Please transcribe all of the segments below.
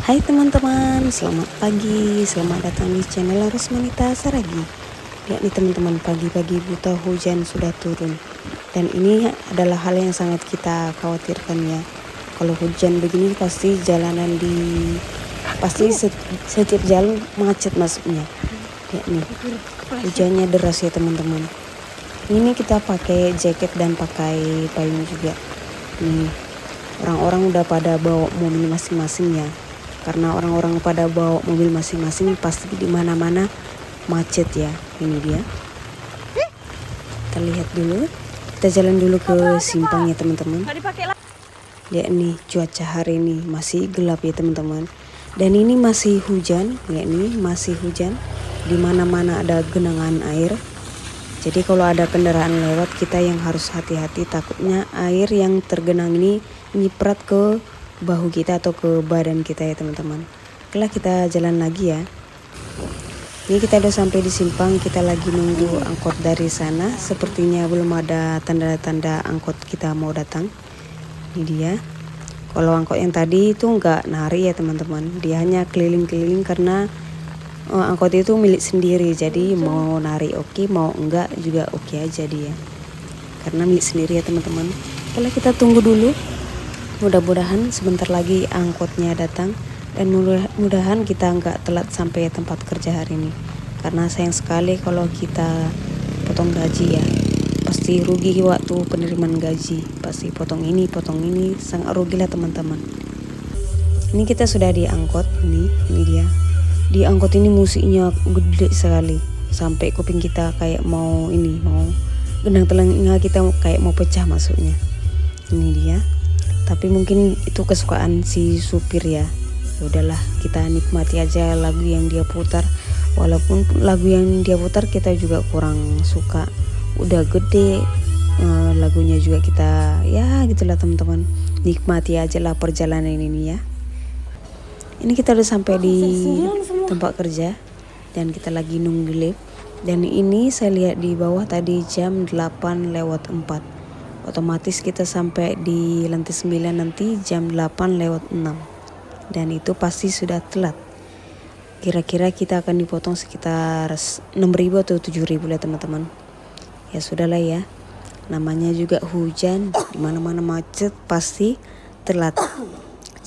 Hai teman-teman, selamat pagi, selamat datang di channel Rosmanita Saragi. Lihat nih teman-teman, pagi-pagi buta hujan sudah turun. Dan ini adalah hal yang sangat kita khawatirkan ya. Kalau hujan begini pasti jalanan setiap jalan macet masuknya. Lihat nih, hujannya deras ya teman-teman. Ini kita pakai jaket dan pakai payung juga. Nih, orang-orang udah pada bawa mobil masing-masing ya. Karena orang-orang pada bawa mobil masing-masing pasti di mana-mana macet ya. Ini dia. Kita lihat dulu. Kita jalan dulu ke simpang ya teman-teman. Lihat nih cuaca hari ini masih gelap ya teman-teman. Dan ini masih hujan. Lihat nih masih hujan. Di mana-mana ada genangan air. Jadi kalau ada kendaraan lewat kita yang harus hati-hati, takutnya air yang tergenang ini nyiprat ke bahu kita atau ke badan kita ya teman-teman. Oke lah, kita jalan lagi ya. Ini kita udah sampai di simpang, kita lagi nunggu angkot dari sana. Sepertinya belum ada tanda-tanda angkot kita mau datang. Ini dia. Kalau angkot yang tadi itu nggak nari ya teman-teman, dia hanya keliling-keliling karena angkot itu milik sendiri. Jadi mau nari oke, mau enggak juga oke aja dia. Karena milik sendiri ya teman-teman. Oke lah, kita tunggu dulu. Mudah-mudahan sebentar lagi angkotnya datang dan mudah-mudahan kita nggak telat sampai tempat kerja hari ini. Karena sayang sekali kalau kita potong gaji ya. Pasti rugi waktu penerimaan gaji. Pasti potong ini, sangat rugi lah teman-teman. Ini kita sudah di angkot, ini dia. Di angkot ini musiknya gede sekali. Sampai kuping kita kayak mau gendang telinga kita kayak mau pecah masuknya. Ini dia. Tapi mungkin itu kesukaan si supir ya. Udahlah, kita nikmati aja lagu yang dia putar. Walaupun lagu yang dia putar kita juga kurang suka. Udah gede lagunya juga kita ya gitulah teman-teman. Nikmati aja lah perjalanan ini ya. Ini kita udah sampai di tempat kerja dan kita lagi nunggu lift. Dan ini saya lihat di bawah tadi jam 8:04. Otomatis kita sampai di lantai 9 nanti jam 8:06. Dan itu pasti sudah telat. Kira-kira kita akan dipotong sekitar 6.000 atau 7.000 lah teman-teman. Ya sudahlah ya. Namanya juga hujan, di mana-mana macet pasti telat.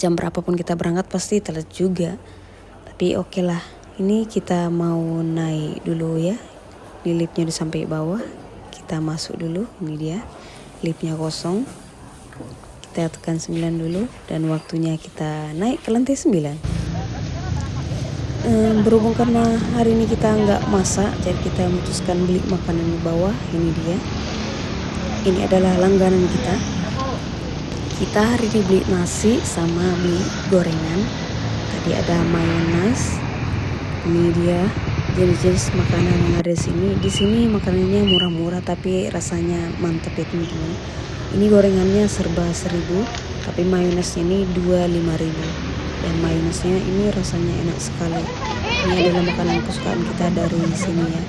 Jam berapapun kita berangkat pasti telat juga. Tapi oke lah. Ini kita mau naik dulu ya. Di liftnya udah sampai bawah. Kita masuk dulu, ini dia. Liftnya kosong. Kita tekan 9 dulu dan waktunya kita naik ke lantai 9. Berhubung karena hari ini kita nggak masak, jadi kita memutuskan beli makanan di bawah. Ini dia. Ini adalah langganan kita. Kita hari ini beli nasi sama beli gorengan. Tadi ada mayones. Ini dia jenis-jenis makanan yang ada di sini. Di sini makanannya murah-murah tapi rasanya mantap ya teman-teman. Ini gorengannya serba 1.000, tapi mayonesnya ini 25.000. Dan mayonesnya ini rasanya enak sekali. Ini adalah makanan kesukaan kita dari sini ya.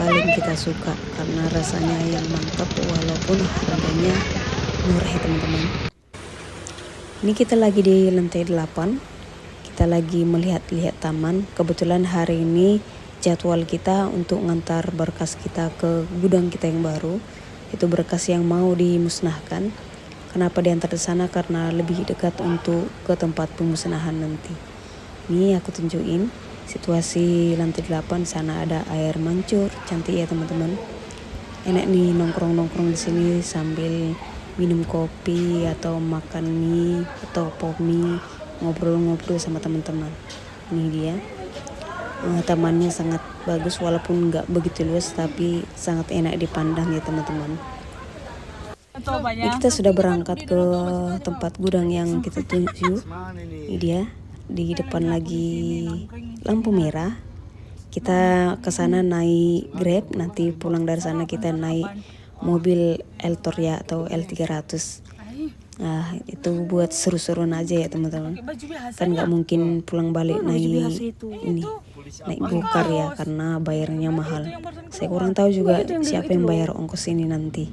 Paling kita suka karena rasanya yang mantap walaupun harganya murah ya teman-teman. Ini kita lagi di lantai 8. Kita lagi melihat-lihat taman. Kebetulan hari ini jadwal kita untuk ngantar berkas kita ke gudang kita yang baru. Itu berkas yang mau dimusnahkan. Kenapa diantar di sana? Karena lebih dekat untuk ke tempat pemusnahan nanti. Ini aku tunjukin situasi lantai 8. Sana ada air mancur, cantik ya teman-teman. Enak nih nongkrong-nongkrong di sini sambil minum kopi atau makan mie atau pop mie, ngobrol-ngobrol sama teman-teman. Ini dia. Tamannya sangat bagus walaupun nggak begitu luas tapi sangat enak dipandang ya teman-teman. Ini kita sudah berangkat ke tempat gudang yang kita tuju. Ini dia, di depan lagi lampu merah. Kita ke sana naik Grab, nanti pulang dari sana kita naik mobil Eltoria atau L300. Nah, itu buat seru-seruan aja ya teman-teman. Kan nggak mungkin pulang balik naik gokar ya karena bayarnya mahal. Saya kurang tahu juga siapa yang bayar ongkos ini nanti.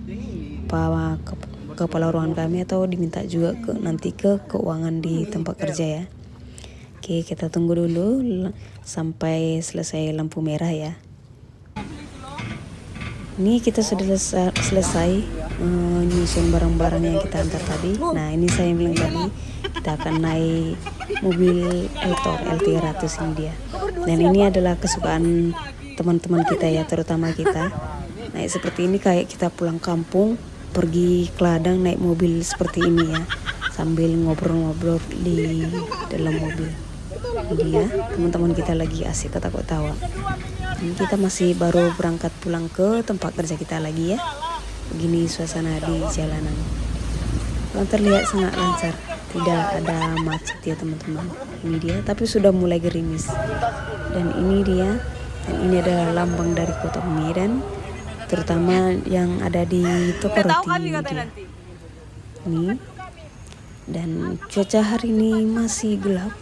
kepala ruangan kami atau diminta juga nanti ke keuangan di tempat kerja ya. Oke, kita tunggu dulu sampai selesai lampu merah ya. Ini kita sudah selesai nyusun barang-barang yang kita antar tadi. Nah, ini saya bilang tadi kita akan naik mobil Eltor L300 ini dia. Dan ini adalah kesukaan teman-teman kita ya, terutama kita. Naik seperti ini kayak kita pulang kampung, pergi ke ladang naik mobil seperti ini ya, sambil ngobrol-ngobrol di dalam mobil. Ini dia, teman-teman kita lagi asik ketawa-tawa. Ini kita masih baru berangkat pulang ke tempat kerja kita lagi ya. Begini suasana di jalanan. Terlihat sangat lancar, tidak ada macet ya teman-teman. Ini dia, tapi sudah mulai gerimis. Dan ini dia, dan ini adalah lambang dari kota Medan, terutama yang ada di toko roti ini dia. Ini. Dan cuaca hari ini masih gelap.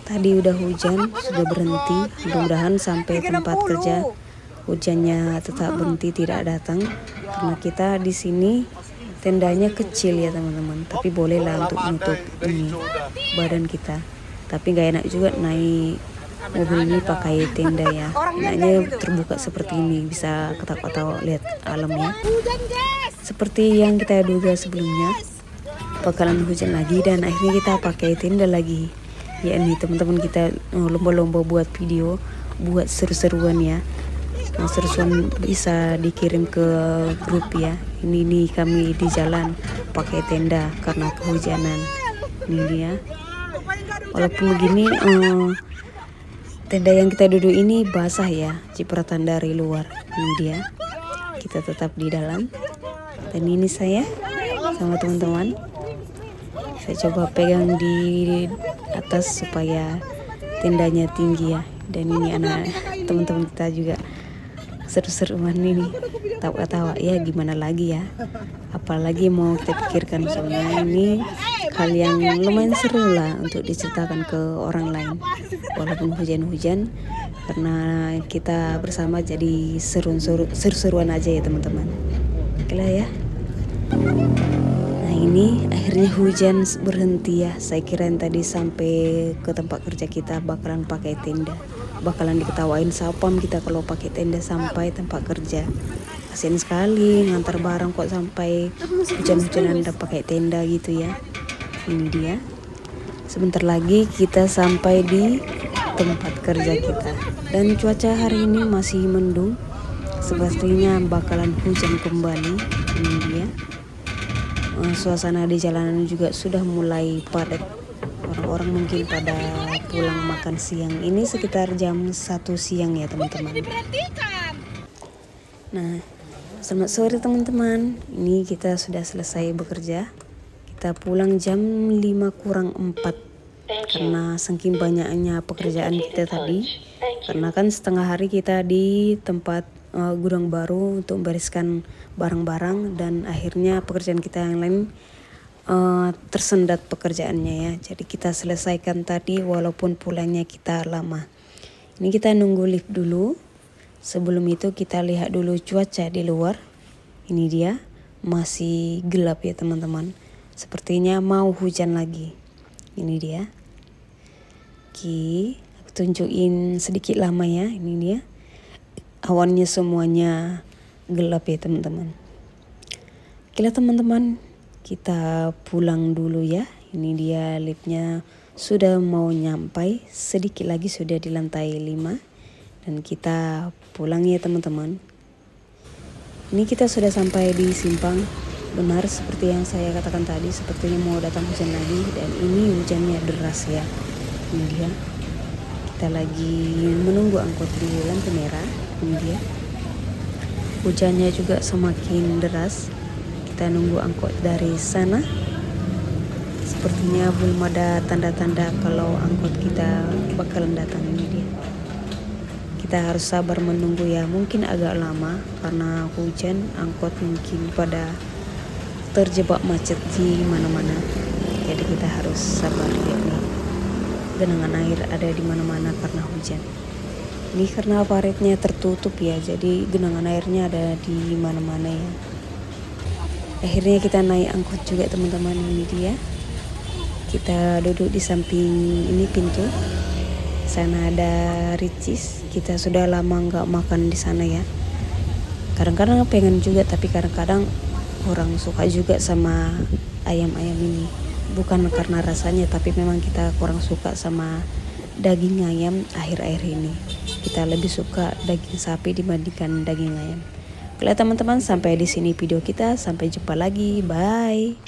Tadi udah hujan, sudah berhenti. Mudah-mudahan sampai tempat kerja hujannya tetap berhenti, tidak datang. Karena kita di sini tendanya kecil ya teman-teman, tapi bolehlah untuk menutup ini badan kita. Tapi gak enak juga naik mobil ini pakai tenda ya. Enaknya terbuka seperti ini, bisa ketawa-ketawa lihat alamnya. Seperti yang kita duga sebelumnya, bakalan hujan lagi dan akhirnya kita pakai tenda lagi. Ya ini teman-teman kita lomba-lomba buat video, buat seru-seruan ya. Nah, seru-seruan bisa dikirim ke grup ya. Ini kami di jalan pakai tenda karena kehujanan. Ini dia. Walaupun begini tenda yang kita duduk ini basah ya, cipratan dari luar. Ini dia. Kita tetap di dalam. Dan ini saya sama teman-teman. Saya coba pegang di atas supaya tendanya tinggi ya. Dan ini anak teman-teman kita juga seru-seruan ini, tawa-tawa ya, gimana lagi ya, apalagi mau kita pikirkan. Soalnya ini hal yang lumayan seru lah untuk diceritakan ke orang lain walaupun hujan-hujan, karena kita bersama jadi seru-seruan aja ya teman-teman. Oke lah ya. Nah ini akhirnya hujan berhenti ya. Saya kira yang tadi sampai ke tempat kerja kita bakalan pakai tenda, bakalan diketawain sapam kita kalau pakai tenda sampai tempat kerja. Kasian sekali ngantar barang kok sampai hujan-hujanan udah pakai tenda gitu ya. Ini dia. Sebentar lagi kita sampai di tempat kerja kita. Dan cuaca hari ini masih mendung. Sepertinya bakalan hujan kembali. Ini dia. Suasana di jalanan juga sudah mulai padat. Orang-orang mungkin pada pulang makan siang. Ini sekitar jam 1 siang ya teman-teman. Nah, selamat sore teman-teman. Ini kita sudah selesai bekerja. Kita pulang jam 5:45 karena saking banyaknya pekerjaan kita tadi. Karena kan setengah hari kita di tempat gudang baru untuk membereskan barang-barang, dan akhirnya pekerjaan kita yang lain tersendat pekerjaannya ya. Jadi kita selesaikan tadi walaupun pulangnya kita lama. Ini kita nunggu lift dulu. Sebelum itu kita lihat dulu cuaca di luar. Ini dia, masih gelap ya teman-teman. Sepertinya mau hujan lagi. Ini dia. Oke, aku tunjukin sedikit lama ya. Ini dia. Awannya semuanya gelap ya teman-teman. Oke lah teman-teman, kita pulang dulu ya. Ini dia liftnya sudah mau nyampai, sedikit lagi sudah di lantai 5. Dan kita pulang ya teman-teman. Ini kita sudah sampai di simpang. Benar seperti yang saya katakan tadi, sepertinya mau datang hujan lagi. Dan ini hujannya deras ya. Ini dia. Kita lagi menunggu angkot di lampu merah. Ini dia. Hujannya juga semakin deras. Kita nunggu angkot dari sana. Sepertinya belum ada tanda-tanda kalau angkot kita bakalan datang. Ini dia. Kita harus sabar menunggu ya. Mungkin agak lama karena hujan, angkot mungkin pada terjebak macet di mana-mana. Jadi kita harus sabar ya nih. Genangan air ada di mana-mana karena hujan. Ini karena paritnya tertutup ya, jadi genangan airnya ada di mana-mana ya. Akhirnya kita naik angkot juga teman-teman. Ini dia. Kita duduk di samping ini pintu. Sana ada Ricis. Kita sudah lama nggak makan di sana ya. Kadang-kadang pengen juga, tapi kadang-kadang orang suka juga sama ayam-ayam ini. Bukan karena rasanya, tapi memang kita kurang suka sama daging ayam akhir-akhir ini. Kita lebih suka daging sapi dibandingkan daging ayam. Oke teman-teman, sampai di sini video kita. Sampai jumpa lagi. Bye.